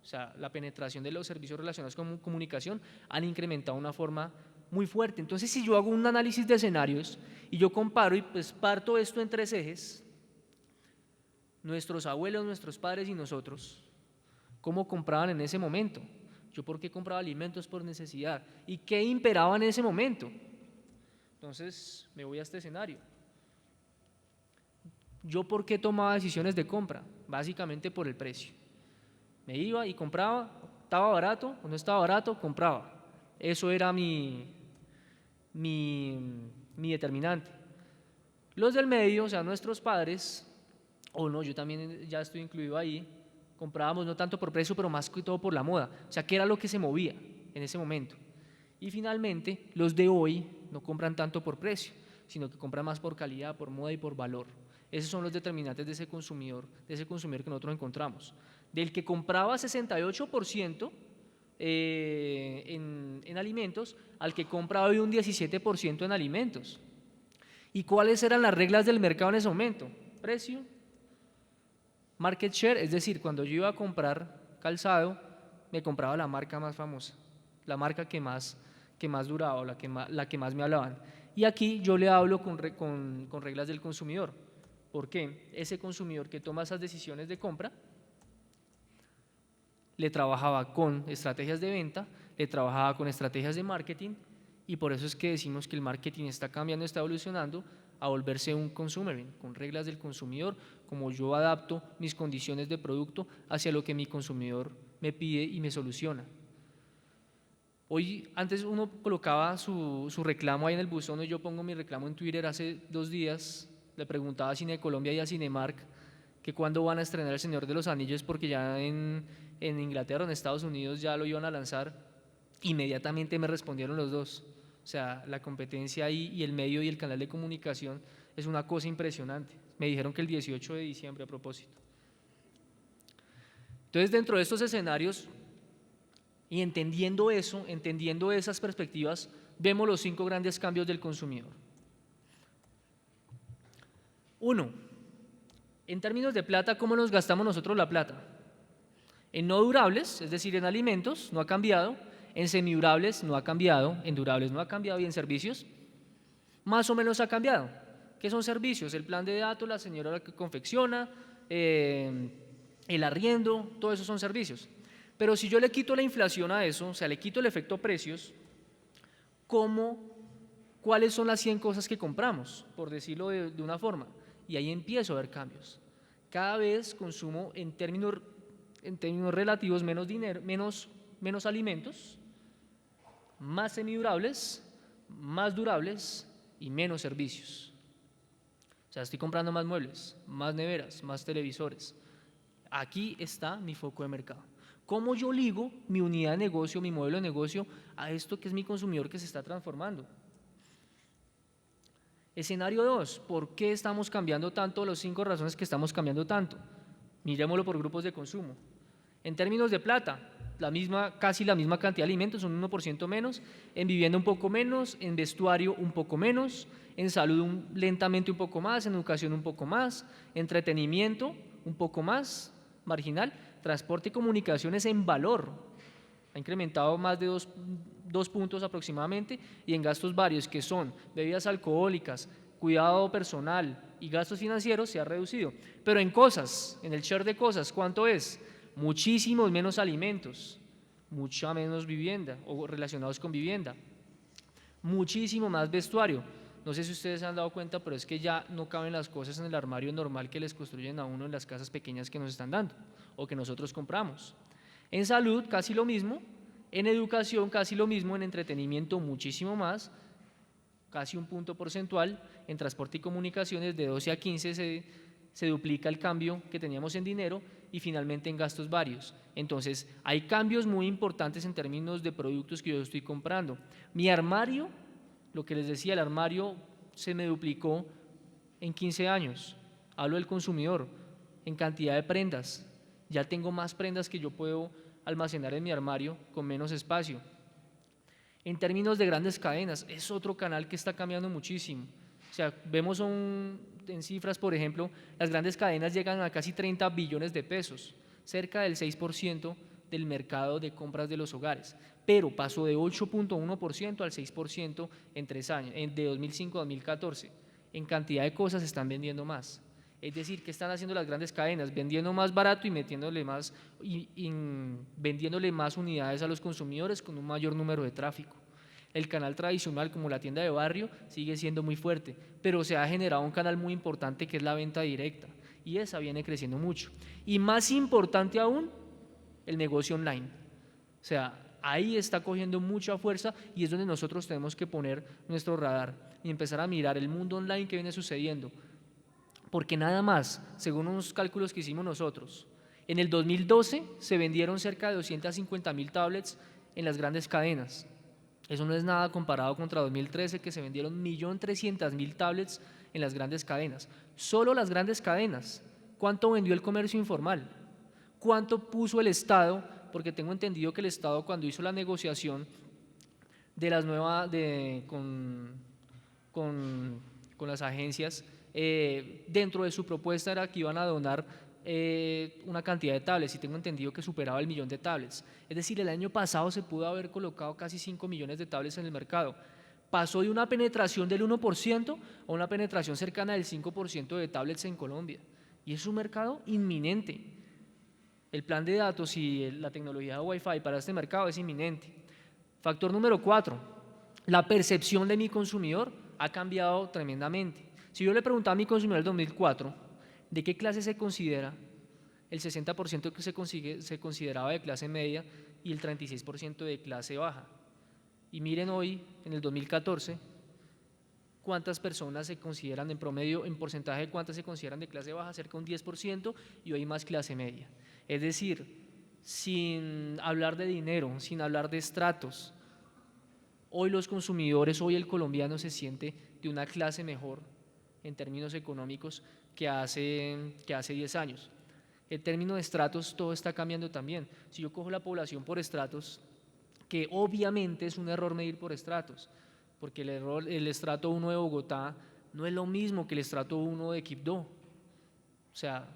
o sea, la penetración de los servicios relacionados con comunicación han incrementado de una forma muy fuerte. Entonces, si yo hago un análisis de escenarios y yo comparo y pues parto esto en 3 ejes, nuestros abuelos, nuestros padres y nosotros, ¿cómo compraban en ese momento? Yo, ¿por qué compraba alimentos? Por necesidad. ¿Y qué imperaba en ese momento? Entonces, me voy a este escenario. ¿Yo por qué tomaba decisiones de compra? Básicamente por el precio. Me iba y compraba, estaba barato o no estaba barato, compraba. Eso era mi determinante. Los del medio, o sea, nuestros padres, o no, yo también ya estoy incluido ahí, comprábamos no tanto por precio, pero más que todo por la moda. O sea, ¿qué era lo que se movía en ese momento? Y finalmente, los de hoy no compran tanto por precio, sino que compran más por calidad, por moda y por valor. Esos son los determinantes de ese consumidor que nosotros encontramos. Del que compraba 68% en alimentos, al que compra hoy un 17% en alimentos. ¿Y cuáles eran las reglas del mercado en ese momento? Precio, market share, es decir, cuando yo iba a comprar calzado, me compraba la marca más famosa, la marca que más duraba, o la que más me hablaban. Y aquí yo le hablo con reglas del consumidor. ¿Por qué? Ese consumidor que toma esas decisiones de compra le trabajaba con estrategias de venta, le trabajaba con estrategias de marketing, y por eso es que decimos que el marketing está cambiando, está evolucionando a volverse un consumering, con reglas del consumidor, como yo adapto mis condiciones de producto hacia lo que mi consumidor me pide y me soluciona. Hoy, antes uno colocaba su reclamo ahí en el buzón, y yo pongo mi reclamo en Twitter. Hace 2 días le preguntaba a Cine Colombia y a Cinemark que cuándo van a estrenar El Señor de los Anillos, porque ya en Inglaterra, en Estados Unidos ya lo iban a lanzar. Inmediatamente me respondieron los dos. O sea, la competencia ahí y el medio y el canal de comunicación es una cosa impresionante. Me dijeron que el 18 de diciembre a propósito. Entonces, dentro de estos escenarios y entendiendo eso, entendiendo esas perspectivas, vemos los 5 grandes cambios del consumidor. 1. En términos de plata, ¿cómo nos gastamos nosotros la plata? En no durables, es decir, en alimentos, no ha cambiado. En semidurables no ha cambiado, en durables no ha cambiado, y en servicios más o menos ha cambiado. ¿Qué son servicios? El plan de datos, la señora que confecciona, el arriendo, todo eso son servicios. Pero si yo le quito la inflación a eso, o sea, le quito el efecto precios, ¿cuáles son las 100 cosas que compramos? Por decirlo de una forma. Y ahí empiezo a ver cambios. Cada vez consumo en términos relativos menos dinero, menos alimentos, más semidurables, más durables y menos servicios. O sea, estoy comprando más muebles, más neveras, más televisores. Aquí está mi foco de mercado. ¿Cómo yo ligo mi unidad de negocio, mi modelo de negocio a esto que es mi consumidor que se está transformando? Escenario 2, ¿por qué estamos cambiando tanto? Las 5 razones que estamos cambiando tanto. Miremoslo por grupos de consumo. En términos de plata, casi la misma cantidad de alimentos, un 1% menos, en vivienda un poco menos, en vestuario un poco menos, en salud lentamente un poco más, en educación un poco más, entretenimiento un poco más, marginal, transporte y comunicaciones en valor, ha incrementado más de 2 puntos aproximadamente, y en gastos varios que son bebidas alcohólicas, cuidado personal y gastos financieros se ha reducido. Pero en cosas, en el share de cosas, ¿cuánto es? Muchísimos menos alimentos, mucha menos vivienda o relacionados con vivienda, muchísimo más vestuario. No sé si ustedes se han dado cuenta, pero es que ya no caben las cosas en el armario normal que les construyen a uno en las casas pequeñas que nos están dando o que nosotros compramos. En salud casi lo mismo, en educación casi lo mismo, en entretenimiento muchísimo más, casi un punto porcentual, en transporte y comunicaciones de 12 a 15 se duplica el cambio que teníamos en dinero, y finalmente en gastos varios. Entonces hay cambios muy importantes en términos de productos que yo estoy comprando. Mi armario, lo que les decía, el armario se me duplicó en 15 años, hablo del consumidor, en cantidad de prendas, ya tengo más prendas que yo puedo almacenar en mi armario con menos espacio. En términos de grandes cadenas, es otro canal que está cambiando muchísimo. O sea, vemos en cifras, por ejemplo, las grandes cadenas llegan a casi 30 billones de pesos, cerca del 6% del mercado de compras de los hogares, pero pasó de 8.1% al 6% en 3 años, de 2005 a 2014. En cantidad de cosas están vendiendo más. Es decir, ¿qué están haciendo las grandes cadenas? Vendiendo más barato y vendiéndole más unidades a los consumidores con un mayor número de tráfico. El canal tradicional, como la tienda de barrio, sigue siendo muy fuerte, pero se ha generado un canal muy importante que es la venta directa, y esa viene creciendo mucho. Y más importante aún, el negocio online. O sea, ahí está cogiendo mucha fuerza, y es donde nosotros tenemos que poner nuestro radar y empezar a mirar el mundo online que viene sucediendo. Porque nada más, según unos cálculos que hicimos nosotros, en el 2012 se vendieron cerca de 250.000 tablets en las grandes cadenas. Eso no es nada comparado contra 2013, que se vendieron 1.300.000 tablets en las grandes cadenas. Solo las grandes cadenas. ¿Cuánto vendió el comercio informal? ¿Cuánto puso el Estado? Porque tengo entendido que el Estado, cuando hizo la negociación de las nuevas con las agencias, dentro de su propuesta era que iban a donar una cantidad de tablets, y tengo entendido que superaba el 1.000.000 de tablets. Es decir, el año pasado se pudo haber colocado casi 5 millones de tablets en el mercado. Pasó de una penetración del 1% a una penetración cercana del 5% de tablets en Colombia, y es un mercado inminente. El plan de datos y la tecnología de Wi-Fi para este mercado es inminente. Factor número 4, la percepción de mi consumidor ha cambiado tremendamente. Si yo le preguntaba a mi consumidor del 2004 ¿de qué clase se considera? El 60% que se consideraba de clase media y el 36% de clase baja. Y miren hoy, en el 2014, cuántas personas se consideran en promedio, en porcentaje de cuántas se consideran de clase baja, cerca de un 10%, y hoy más clase media. Es decir, sin hablar de dinero, sin hablar de estratos, hoy los consumidores, hoy el colombiano se siente de una clase mejor en términos económicos que hace 10 años. En términos de estratos, todo está cambiando también. Si yo cojo la población por estratos, que obviamente es un error medir por estratos, porque el estrato 1 de Bogotá no es lo mismo que el estrato 1 de Quibdó. O sea,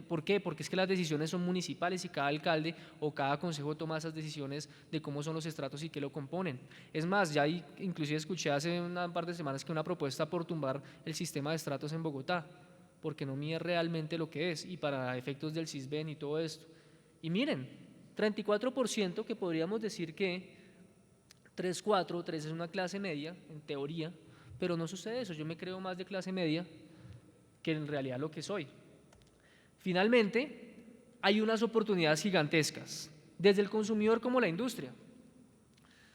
¿Por qué? Porque es que las decisiones son municipales y cada alcalde o cada consejo toma esas decisiones de cómo son los estratos y qué lo componen. Es más, ya inclusive escuché hace un par de semanas que una propuesta por tumbar el sistema de estratos en Bogotá, porque no mide realmente lo que es y para efectos del Sisbén y todo esto. Y miren, 34% que podríamos decir que 3, 4, 3 es una clase media, en teoría, pero no sucede eso, yo me creo más de clase media que en realidad lo que soy. Finalmente, hay unas oportunidades gigantescas, desde el consumidor como la industria.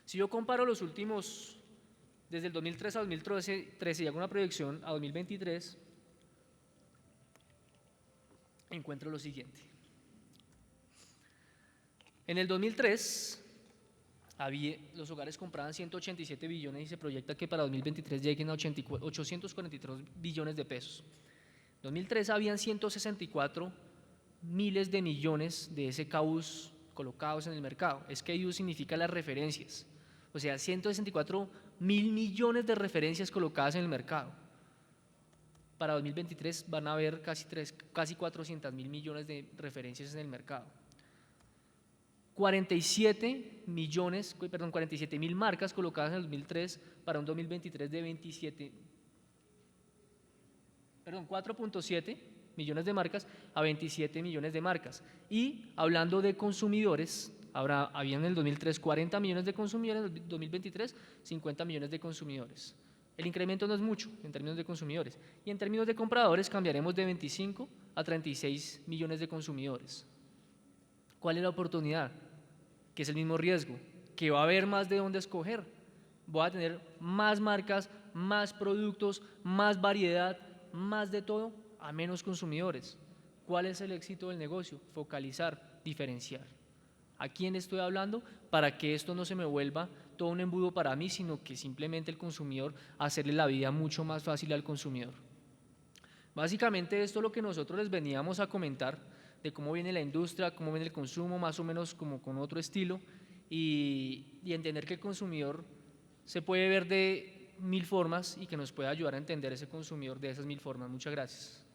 Si yo comparo los últimos, desde el 2003 a 2013 y hago una proyección a 2023, encuentro lo siguiente. En el 2003, los hogares compraban 187 billones y se proyecta que para 2023 lleguen a 843 billones de pesos. En 2003 habían 164 miles de millones de SKUs colocados en el mercado. SKU significa las referencias, o sea, 164 mil millones de referencias colocadas en el mercado. Para 2023 van a haber casi 400 mil millones de referencias en el mercado. 47 mil marcas colocadas en el 2003 para un 2023 de 4.7 millones de marcas a 27 millones de marcas. Y hablando de consumidores, había en el 2003 40 millones de consumidores, en el 2023 50 millones de consumidores. El incremento no es mucho en términos de consumidores. Y en términos de compradores cambiaremos de 25 a 36 millones de consumidores. ¿Cuál es la oportunidad? Que es el mismo riesgo, que va a haber más de dónde escoger. Voy a tener más marcas, más productos, más variedad, más de todo a menos consumidores. ¿Cuál es el éxito del negocio? Focalizar, diferenciar. ¿A quién estoy hablando? Para que esto no se me vuelva todo un embudo para mí, sino que simplemente el consumidor, hacerle la vida mucho más fácil al consumidor. Básicamente esto es lo que nosotros les veníamos a comentar, de cómo viene la industria, cómo viene el consumo, más o menos como con otro estilo, y entender que el consumidor se puede ver de 1000 formas y que nos puede ayudar a entender ese consumidor de esas 1000 formas. Muchas gracias.